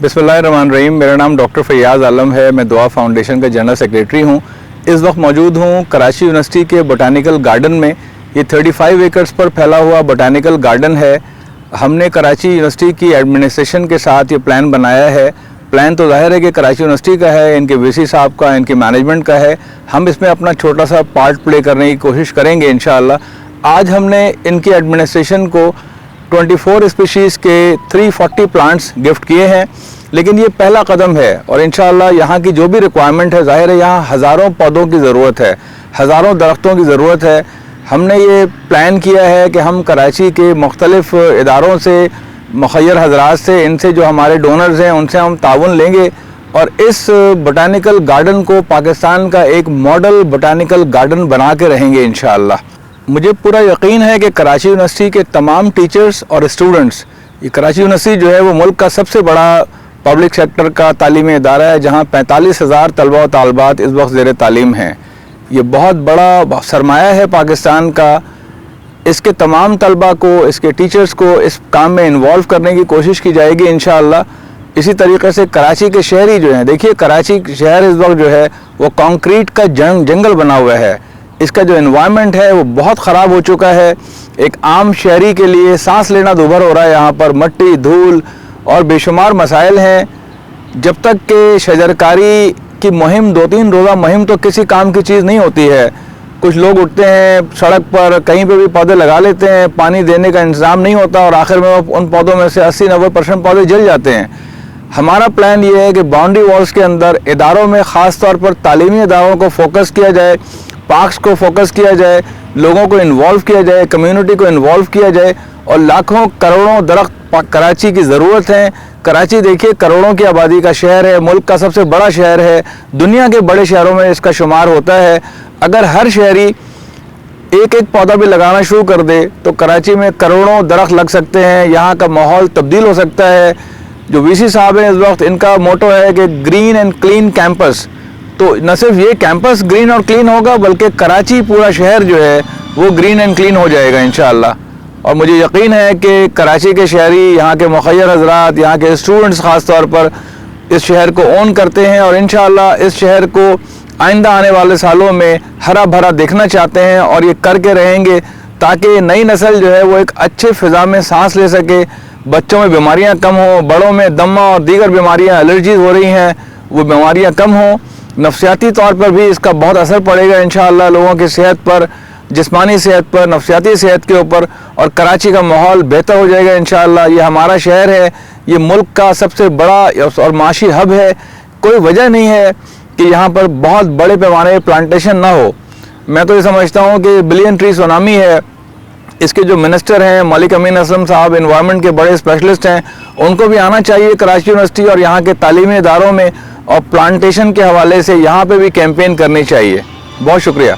बिस्मिल्लाहिर्रहमानिर्रहीम। मेरा नाम डॉक्टर फैयाज़ आलम है। मैं दुआ फाउंडेशन का जनरल सेक्रेटरी हूँ। इस वक्त मौजूद हूँ कराची यूनिवर्सिटी के बोटानिकल गार्डन में। ये 35 एकड़्स पर फैला हुआ बोटानिकल गार्डन है। हमने कराची यूनिवर्सिटी की एडमिनिस्ट्रेशन के साथ ये प्लान बनाया है। प्लान तो ज़ाहिर है कि कराची यूनिवर्सिटी का है, इनके वीसी साहब का, इनकी मैनेजमेंट का है। हम इसमें अपना छोटा सा पार्ट प्ले करने की कोशिश करेंगे इंशाअल्लाह। आज हमने इनकी एडमिनिस्ट्रेशन को 24 स्पीशीज़ के 340 प्लांट्स गिफ्ट किए हैं, लेकिन ये पहला कदम है और इंशाअल्लाह यहाँ की जो भी रिक्वायरमेंट है, ज़ाहिर है यहाँ हज़ारों पौधों की ज़रूरत है, हज़ारों दरख्तों की ज़रूरत है। हमने ये प्लान किया है कि हम कराची के मुख्तलिफ़ इदारों से, मुखय्यर हज़रात से, इनसे जो हमारे डोनर्स हैं उनसे हम ताउन लेंगे और इस बोटानिकल गार्डन को पाकिस्तान का एक मॉडल बोटानिकल गार्डन बना के रहेंगे इंशाअल्लाह। मुझे पूरा यकीन है कि कराची यूनिवर्सिटी के तमाम टीचर्स और स्टूडेंट्स, ये कराची यूनिवर्सिटी जो है वो मुल्क का सबसे बड़ा पब्लिक सेक्टर का तालीमी इदारा है, जहाँ 45,000 तलबा व तालबात इस वक्त ज़ेर तालीम हैं। ये बहुत बड़ा सरमाया है पाकिस्तान का। इसके तमाम तलबा को, इसके टीचर्स को इस काम में इन्वॉल्व करने की कोशिश की जाएगी इंशाअल्लाह। इसी तरीके से कराची के शहरी जो हैं, देखिए कराची शहर इस वक्त जो है वो कंक्रीट का जंगल बना हुआ है। इसका जो एनवायरनमेंट है वो बहुत ख़राब हो चुका है। एक आम शहरी के लिए सांस लेना दूभर हो रहा है। यहाँ पर मट्टी, धूल और बेशुमार मसाइल हैं। जब तक कि शजरकारी की मुहिम, 2-3 रोज़ा मुहिम तो किसी काम की चीज़ नहीं होती है। कुछ लोग उठते हैं सड़क पर, कहीं पे भी पौधे लगा लेते हैं, पानी देने का इंतज़ाम नहीं होता और आखिर में उन पौधों में से 80-90% पौधे जल जाते हैं। हमारा प्लान ये है कि बाउंड्री वॉल्स के अंदर इदारों में ख़ास तौर पर तालीमी इदारों को फोकस किया जाए, पार्क्स को फोकस किया जाए, लोगों को इन्वॉल्व किया जाए, कम्युनिटी को इन्वॉल्व किया जाए और लाखों करोड़ों दरख्त कराची की ज़रूरत है। कराची देखिए करोड़ों की आबादी का शहर है, मुल्क का सबसे बड़ा शहर है, दुनिया के बड़े शहरों में इसका शुमार होता है। अगर हर शहरी एक एक पौधा भी लगाना शुरू कर दे तो कराची में करोड़ों दरख्त लग सकते हैं, यहाँ का माहौल तब्दील हो सकता है। जो वीसी साहब हैं इस वक्त, इनका मोटो है कि ग्रीन एंड क्लीन कैंपस। तो न सिर्फ ये कैंपस ग्रीन और क्लीन होगा, बल्कि कराची पूरा शहर जो है वो ग्रीन एंड क्लीन हो जाएगा इंशाअल्लाह। और मुझे यकीन है कि कराची के शहरी, यहाँ के मुखय्यर हज़रात, यहाँ के स्टूडेंट्स ख़ास तौर पर इस शहर को ओन करते हैं और इंशाअल्लाह इस शहर को आइंदा आने वाले सालों में हरा भरा देखना चाहते हैं और ये करके रहेंगे ताकि नई नस्ल जो है वो एक अच्छे फ़िज़ा में सांस ले सके। बच्चों में बीमारियाँ कम हो, बड़ों में दमा और दीगर बीमारियाँ, एलर्जीज़ हो रही हैं, वो बीमारियाँ कम हों। नफ्सियाती तौर पर भी इसका बहुत असर पड़ेगा इंशाअल्लाह लोगों की सेहत पर, जिस्मानी सेहत पर, नफ्सियाती सेहत के ऊपर, और कराची का माहौल बेहतर हो जाएगा इंशाअल्लाह। ये हमारा शहर है, ये मुल्क का सबसे बड़ा और माशी हब है। कोई वजह नहीं है कि यहाँ पर बहुत बड़े पैमाने पर प्लांटेशन ना हो। मैं तो ये समझता हूँ कि बिलियन ट्री सुनामी है। इसके जो मिनिस्टर हैं मलिक अमीन असलम साहब, एनवायरनमेंट के बड़े स्पेशलिस्ट हैं, उनको भी आना चाहिए कराची यूनिवर्सिटी और यहाँ के तालीमी इदारों में और प्लांटेशन के हवाले से यहाँ पे भी कैंपेन करनी चाहिए। बहुत शुक्रिया।